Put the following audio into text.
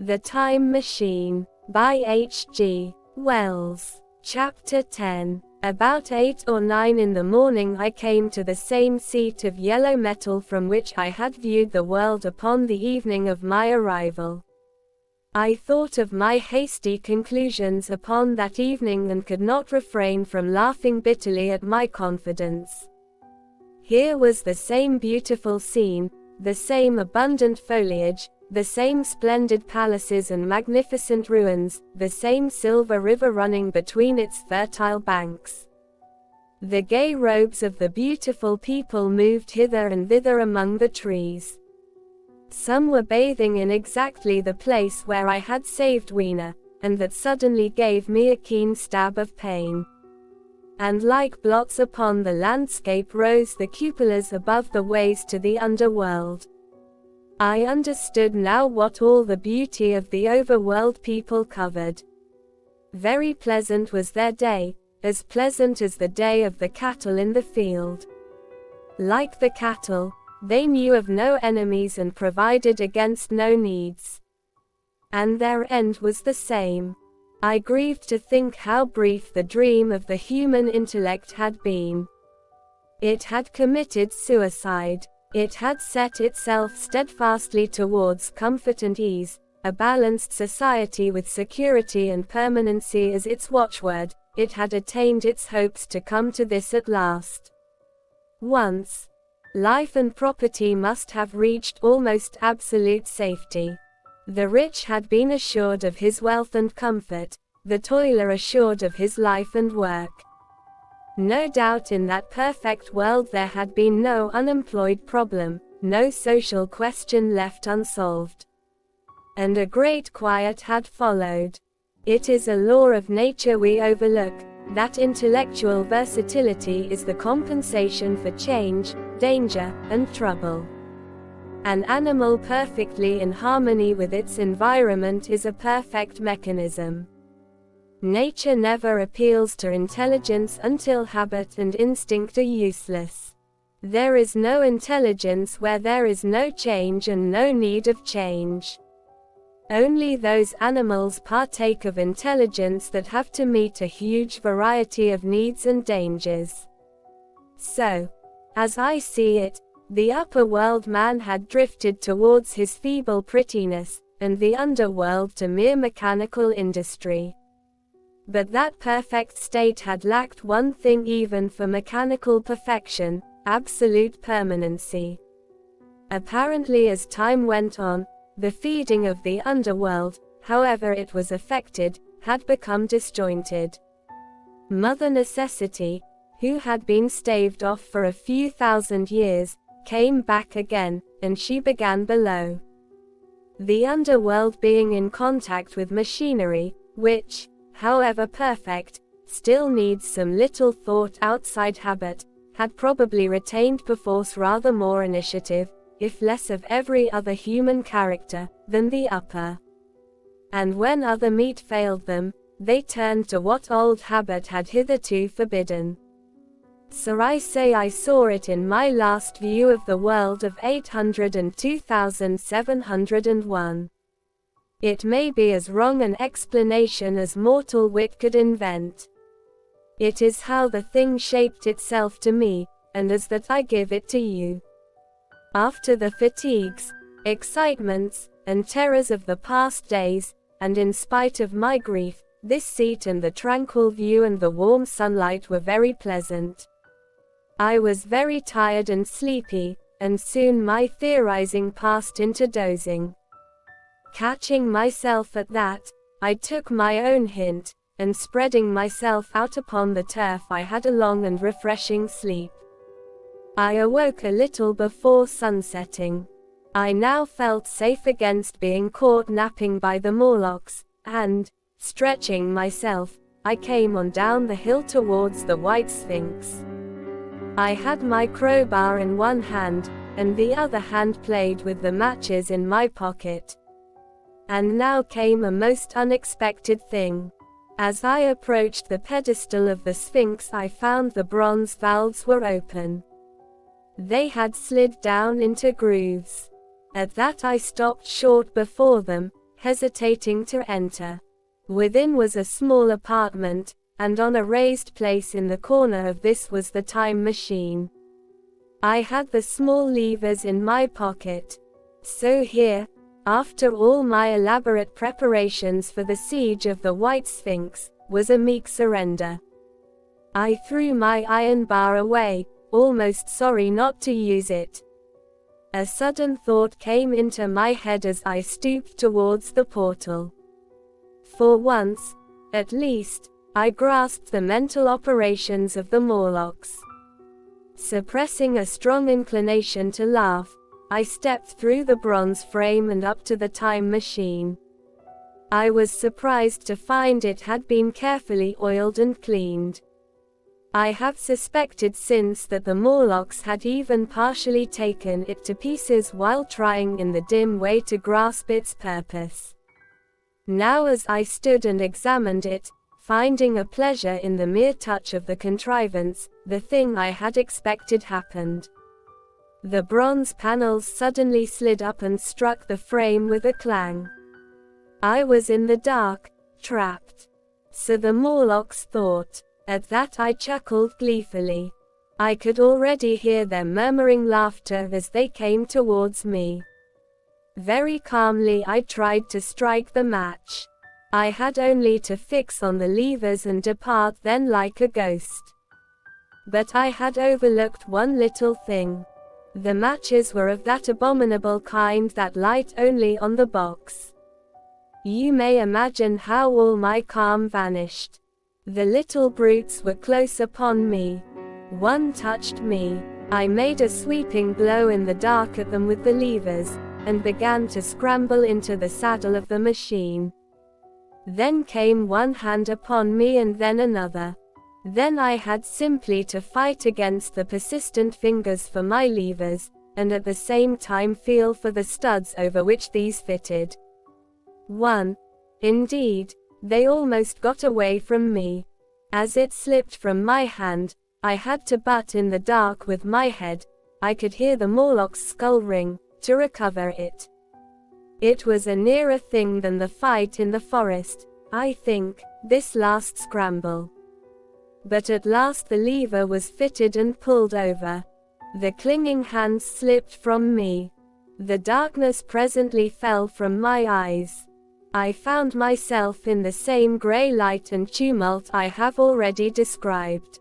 The Time Machine, by H.G. Wells. Chapter 10. About 8 or 9 in the morning I came to the same seat of yellow metal from which I had viewed the world upon the evening of my arrival. I thought of my hasty conclusions upon that evening and could not refrain from laughing bitterly at my confidence. Here was the same beautiful scene, the same abundant foliage, the same splendid palaces and magnificent ruins, the same silver river running between its fertile banks. The gay robes of the beautiful people moved hither and thither among the trees. Some were bathing in exactly the place where I had saved Weena, and that suddenly gave me a keen stab of pain. And like blots upon the landscape rose the cupolas above the ways to the underworld. I understood now what all the beauty of the overworld people covered. Very pleasant was their day, as pleasant as the day of the cattle in the field. Like the cattle, they knew of no enemies and provided against no needs. And their end was the same. I grieved to think how brief the dream of the human intellect had been. It had committed suicide. It had set itself steadfastly towards comfort and ease, a balanced society with security and permanency as its watchword. It had attained its hopes to come to this at last. Once, life and property must have reached almost absolute safety. The rich had been assured of his wealth and comfort, the toiler assured of his life and work. No doubt in that perfect world there had been no unemployed problem, no social question left unsolved. And a great quiet had followed. It is a law of nature we overlook, that intellectual versatility is the compensation for change, danger, and trouble. An animal perfectly in harmony with its environment is a perfect mechanism. Nature never appeals to intelligence until habit and instinct are useless. There is no intelligence where there is no change and no need of change. Only those animals partake of intelligence that have to meet a huge variety of needs and dangers. So, as I see it, the upper world man had drifted towards his feeble prettiness, and the underworld to mere mechanical industry. But that perfect state had lacked one thing even for mechanical perfection: absolute permanency. Apparently as time went on, the feeding of the underworld, however it was effected, had become disjointed. Mother Necessity, who had been staved off for a few thousand years, came back again, and she began below. The underworld being in contact with machinery, which, however perfect, still needs some little thought outside habit, had probably retained perforce rather more initiative, if less of every other human character, than the upper. And when other meat failed them, they turned to what old habit had hitherto forbidden. So I say I saw it in my last view of the world of 802,701. It may be as wrong an explanation as mortal wit could invent. It is how the thing shaped itself to me, and as that I give it to you. After the fatigues, excitements, and terrors of the past days, and in spite of my grief, this seat and the tranquil view and the warm sunlight were very pleasant. I was very tired and sleepy, and soon my theorizing passed into dozing. Catching myself at that, I took my own hint, and spreading myself out upon the turf I had a long and refreshing sleep. I awoke a little before sunsetting. I now felt safe against being caught napping by the Morlocks, and, stretching myself, I came on down the hill towards the White Sphinx. I had my crowbar in one hand, and the other hand played with the matches in my pocket. And now came a most unexpected thing. As I approached the pedestal of the Sphinx I found the bronze valves were open. They had slid down into grooves. At that I stopped short before them, hesitating to enter. Within was a small apartment, and on a raised place in the corner of this was the time machine. I had the small levers in my pocket. So here, after all my elaborate preparations for the siege of the White Sphinx, was a meek surrender. I threw my iron bar away, almost sorry not to use it. A sudden thought came into my head as I stooped towards the portal. For once, at least, I grasped the mental operations of the Morlocks. Suppressing a strong inclination to laugh, I stepped through the bronze frame and up to the time machine. I was surprised to find it had been carefully oiled and cleaned. I have suspected since that the Morlocks had even partially taken it to pieces while trying in the dim way to grasp its purpose. Now as I stood and examined it, finding a pleasure in the mere touch of the contrivance, the thing I had expected happened. The bronze panels suddenly slid up and struck the frame with a clang. I was in the dark, trapped. So the Morlocks thought. At that I chuckled gleefully. I could already hear their murmuring laughter as they came towards me. Very calmly I tried to strike the match. I had only to fix on the levers and depart then like a ghost. But I had overlooked one little thing. The matches were of that abominable kind that light only on the box. You may imagine how all my calm vanished. The little brutes were close upon me. One touched me. I made a sweeping blow in the dark at them with the levers, and began to scramble into the saddle of the machine. Then came one hand upon me and then another. Then I had simply to fight against the persistent fingers for my levers, and at the same time feel for the studs over which these fitted. Indeed, they almost got away from me. As it slipped from my hand, I had to butt in the dark with my head. I could hear the Morlock's skull ring, to recover it. It was a nearer thing than the fight in the forest, I think, this last scramble. But at last the lever was fitted and pulled over. The clinging hands slipped from me. The darkness presently fell from my eyes. I found myself in the same grey light and tumult I have already described.